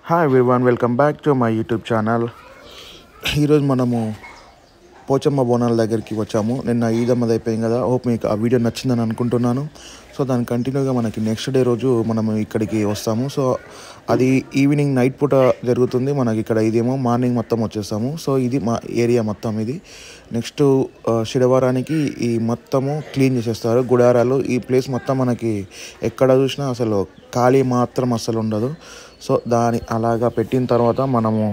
Hi everyone, welcome back to my YouTube channel. ఈరోజు మనము పోచమ్మ బోనాల దగ్గరికి వచ్చాము. నిన్న ఈదమ్మది అయిపోయింది కదా. హోప్ మీకు ఆ వీడియో నచ్చిందని అనుకుంటున్నాను. సో దాని కంటిన్యూగా మనకి నెక్స్ట్ డే రోజు మనము ఇక్కడికి వస్తాము. సో అది ఈవినింగ్ నైట్ పూట జరుగుతుంది. మనకి ఇక్కడ ఇదేమో మార్నింగ్ మొత్తం వచ్చేస్తాము. సో ఇది మా ఏరియా మొత్తం. ఇది నెక్స్ట్ శనివారానికి ఈ మొత్తము క్లీన్ చేసేస్తారు గుడారాలు. ఈ ప్లేస్ మొత్తం మనకి ఎక్కడ చూసినా అసలు ఖాళీ మాత్రం అస్సలు ఉండదు. సో దాని అలాగా పెట్టిన తర్వాత మనము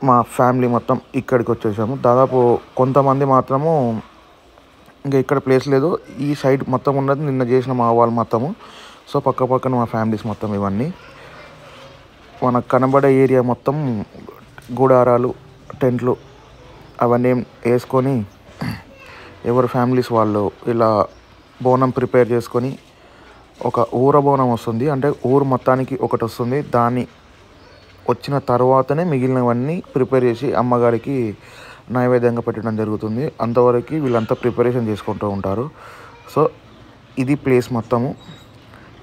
మా ఫ్యామిలీ మొత్తం ఇక్కడికి వచ్చేసాము. దాదాపు కొంతమంది మాత్రము ఇంకా ఇక్కడ ప్లేస్ లేదు, ఈ సైడ్ మొత్తం ఉన్నది నిన్న చేసిన మా వాళ్ళు మొత్తము. సో పక్క పక్కన మా ఫ్యామిలీస్ మొత్తం ఇవన్నీ మనకు కనబడే ఏరియా మొత్తం గుడారాలు, టెంట్లు అవన్నీ వేసుకొని ఎవరి ఫ్యామిలీస్ వాళ్ళు ఇలా బోనం ప్రిపేర్ చేసుకొని ఒక ఊర బోనం వస్తుంది. అంటే ఊరు మొత్తానికి ఒకటి వస్తుంది. దాన్ని వచ్చిన తర్వాతనే మిగిలినవన్నీ ప్రిపేర్ చేసి అమ్మగారికి నైవేద్యంగా పెట్టడం జరుగుతుంది. అంతవరకు వీళ్ళంతా ప్రిపరేషన్ చేసుకుంటూ ఉంటారు. సో ఇది ప్లేస్ మొత్తము.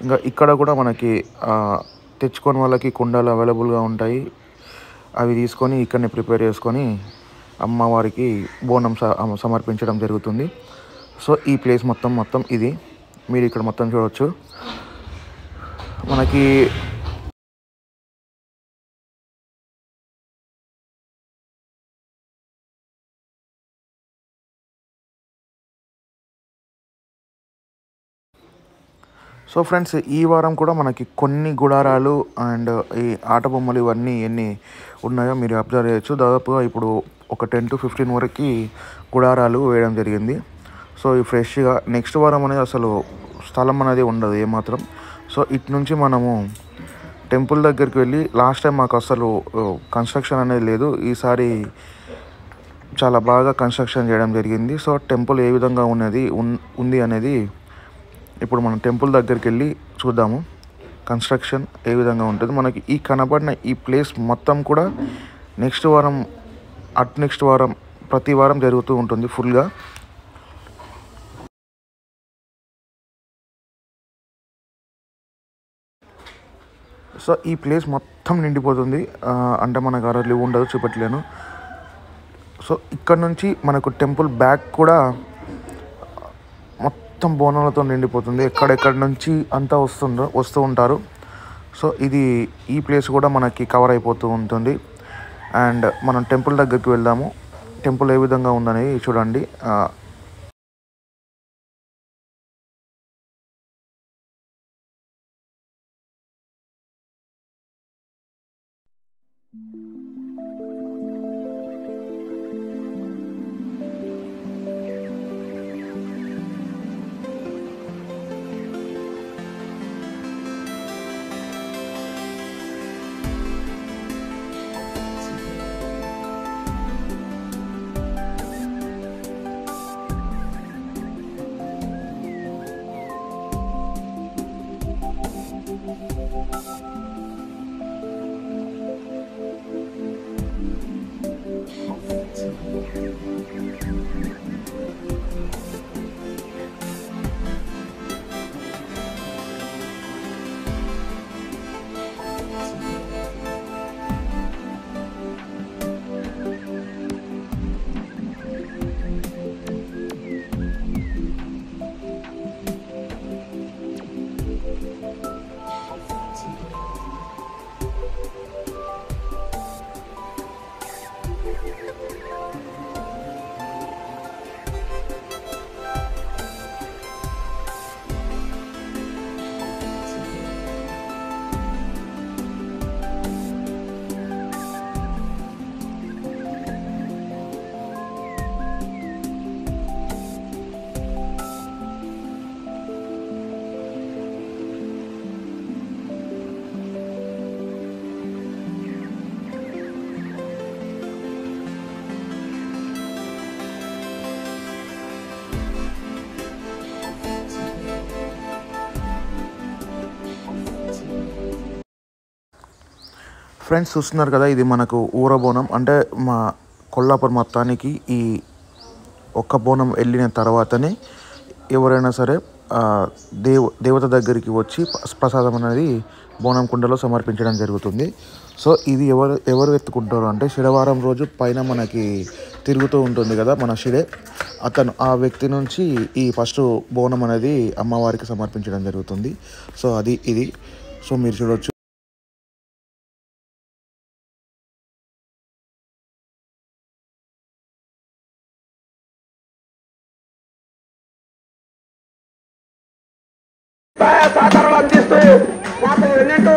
ఇంకా ఇక్కడ కూడా మనకి తెచ్చుకొని వాళ్ళకి కుండలు అవైలబుల్గా ఉంటాయి. అవి తీసుకొని ఇక్కడనే ప్రిపేర్ చేసుకొని అమ్మవారికి బోనం సమర్పించడం జరుగుతుంది. సో ఈ ప్లేస్ మొత్తం ఇది మీరు ఇక్కడ మొత్తం చూడవచ్చు. మనకి సో ఫ్రెండ్స్, ఈ వారం కూడా మనకి కొన్ని గుడారాలు అండ్ ఈ ఆట బొమ్మలు ఇవన్నీ ఎన్ని ఉన్నాయో మీరు అబ్జర్వ్ చేయొచ్చు. దాదాపుగా ఇప్పుడు ఒక 10 to 15 వరకు గుడారాలు వేయడం జరిగింది. సో ఈ ఫ్రెష్గా నెక్స్ట్ వారం అనేది అసలు స్థలం అనేది ఉండదు ఏమాత్రం. సో ఇటు నుంచి మనము టెంపుల్ దగ్గరికి వెళ్ళి, లాస్ట్ టైం మాకు అసలు కన్స్ట్రక్షన్ అనేది లేదు, ఈసారి చాలా బాగా కన్స్ట్రక్షన్ చేయడం జరిగింది. సో టెంపుల్ ఏ విధంగా ఉంది అనేది ఇప్పుడు మనం టెంపుల్ దగ్గరికి వెళ్ళి చూద్దాము. కన్స్ట్రక్షన్ ఏ విధంగా ఉంటుంది. మనకి ఈ కనబడిన ఈ ప్లేస్ మొత్తం కూడా నెక్స్ట్ వారం నెక్స్ట్ వారం ప్రతి వారం జరుగుతూ ఉంటుంది ఫుల్గా. సో ఈ ప్లేస్ మొత్తం నిండిపోతుంది. అంటే మనకు ఆ రోజు లీవ్ ఉండదు, చూపెట్టలేను. సో ఇక్కడ నుంచి మనకు టెంపుల్ బ్యాక్ కూడా మొత్తం బోనాలతో నిండిపోతుంది. ఎక్కడెక్కడ నుంచి అంతా వస్తూ ఉంటారు. సో ఈ ప్లేస్ కూడా మనకి కవర్ అయిపోతూ ఉంటుంది. అండ్ మనం టెంపుల్ దగ్గరికి వెళ్దాము. టెంపుల్ ఏ విధంగా ఉందనేది చూడండి. ఫ్రెండ్స్ చూస్తున్నారు కదా, ఇది మనకు ఊర బోనం. అంటే మా కొల్లాపూర్ మొత్తానికి ఈ ఒక్క బోనం వెళ్ళిన తర్వాతనే ఎవరైనా సరే ఆ, దేవత దగ్గరికి వచ్చి ప్రసాదం అనేది బోనం కుండలో సమర్పించడం జరుగుతుంది. సో ఇది ఎవరు ఎవరు ఎత్తుకుంటారు అంటే శనివారం రోజు పైన మనకి తిరుగుతూ ఉంటుంది కదా మన షిడే, అతను ఆ వ్యక్తి నుంచి ఈ ఫస్ట్ బోనం అనేది అమ్మవారికి సమర్పించడం జరుగుతుంది. సో అది ఇది. సో మీరు చూడొచ్చు. సహకారాలు అందిస్తూ మాకు ఎన్నెంటూ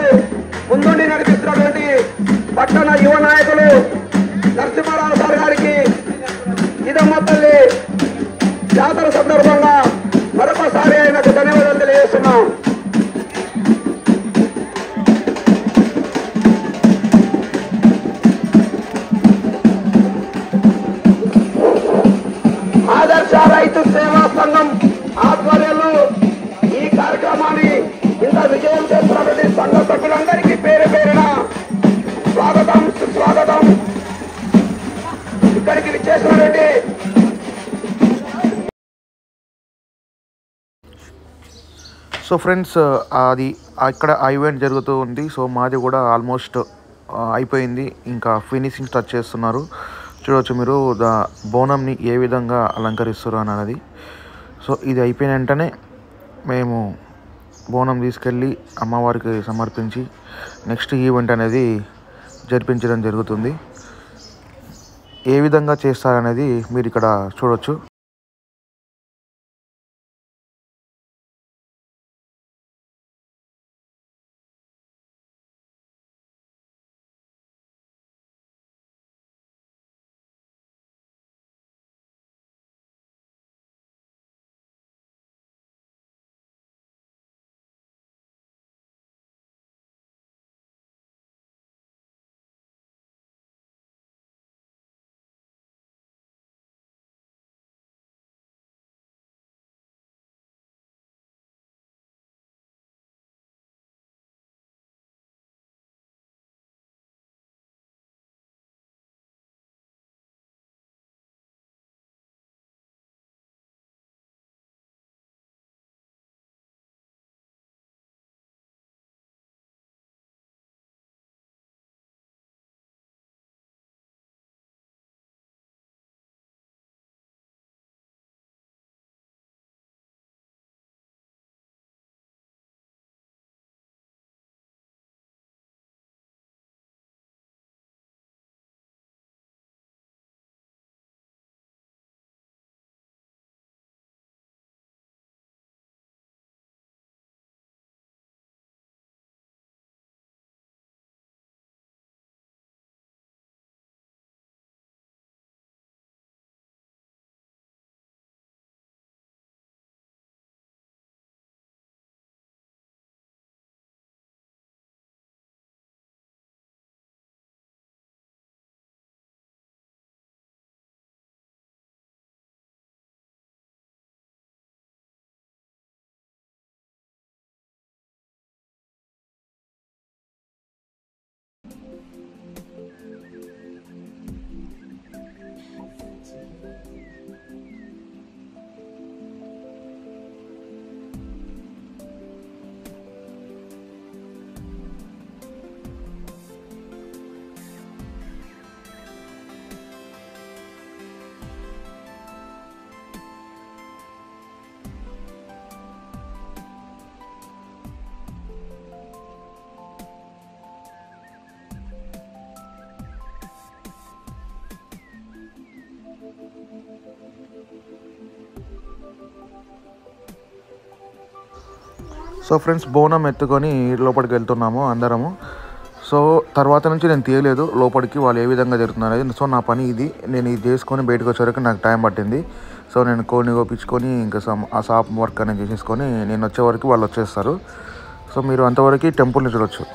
ముందుండి నడిపిస్తున్నటువంటి పట్టణ యువ నాయకులు నరసింహారావు సార్ గారికి ఇదమ్మ తల్లి జాతర సందర్భంగా మరొకసారి ఆయనకు ధన్యవాదాలు తెలియజేస్తున్నాం. ఆదర్శ రైతు సేవా సంఘం ఆధ్వర్యంలో ఈ కార్యక్రమాన్ని ఇంత విజయం చేస్తున్నటువంటి సంఘ సభ్యులందరికీ పేరు పేరున స్వాగతం సుస్వాగతం. ఇక్కడికి విచ్చేసినటువంటి సో ఫ్రెండ్స్, అది అక్కడ ఆ ఈవెంట్ జరుగుతూ ఉంది. సో మాది కూడా ఆల్మోస్ట్ అయిపోయింది, ఇంకా ఫినిషింగ్ టచ్ చేస్తున్నారు. చూడవచ్చు మీరు బోనంని ఏ విధంగా అలంకరిస్తారు అన్నది. సో ఇది అయిపోయిన వెంటనే మేము బోనం తీసుకెళ్ళి అమ్మవారికి సమర్పించి నెక్స్ట్ ఈవెంట్ అనేది జరిపించడం జరుగుతుంది. ఏ విధంగా చేస్తారనేది మీరు ఇక్కడ చూడవచ్చు. సో ఫ్రెండ్స్, బోనం ఎత్తుకొని లోపలికి వెళ్తున్నాము అందరము. సో తర్వాత నుంచి నేను తీయలేదు లోపలికి వాళ్ళు ఏ విధంగా జరుగుతున్నారు అనేది. సో నా పని ఇది, నేను ఇది చేసుకొని బయటకు వచ్చేవరకు నాకు టైం పట్టింది. సో నేను కోడిని కోపించుకొని ఇంకా ఆ షాప్ వర్క్ అనేది చేసేసుకొని నేను వచ్చేవరకు వాళ్ళు వచ్చేస్తారు. సో మీరు అంతవరకు టెంపుల్ని చూడొచ్చు.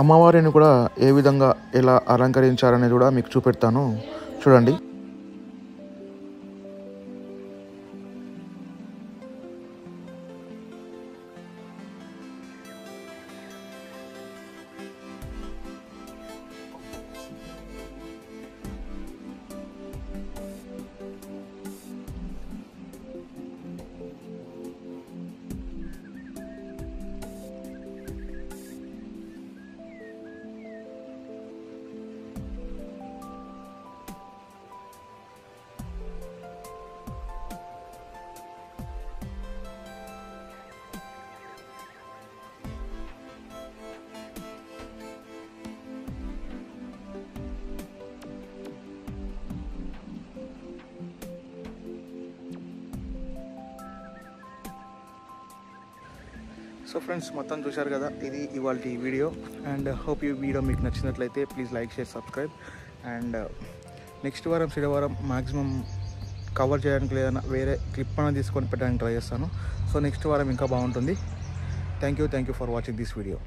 అమ్మవారిని కూడా ఏ విధంగా ఎలా అలంకరించారనేది కూడా మీకు చూపెడతాను, చూడండి. సో ఫ్రెండ్స్, మొత్తం చూశారు కదా, ఇది ఇవాళ వీడియో. అండ్ హోప్ ఈ వీడియో మీకు నచ్చినట్లయితే please like, share, subscribe. And next వారం శనివారం మ్యాక్సిమం కవర్ చేయడానికి లేదన్నా వేరే క్లిప్ అనేది తీసుకొని పెట్టడానికి ట్రై చేస్తాను. సో నెక్స్ట్ వారం ఇంకా బాగుంటుంది. Thank you for watching this video.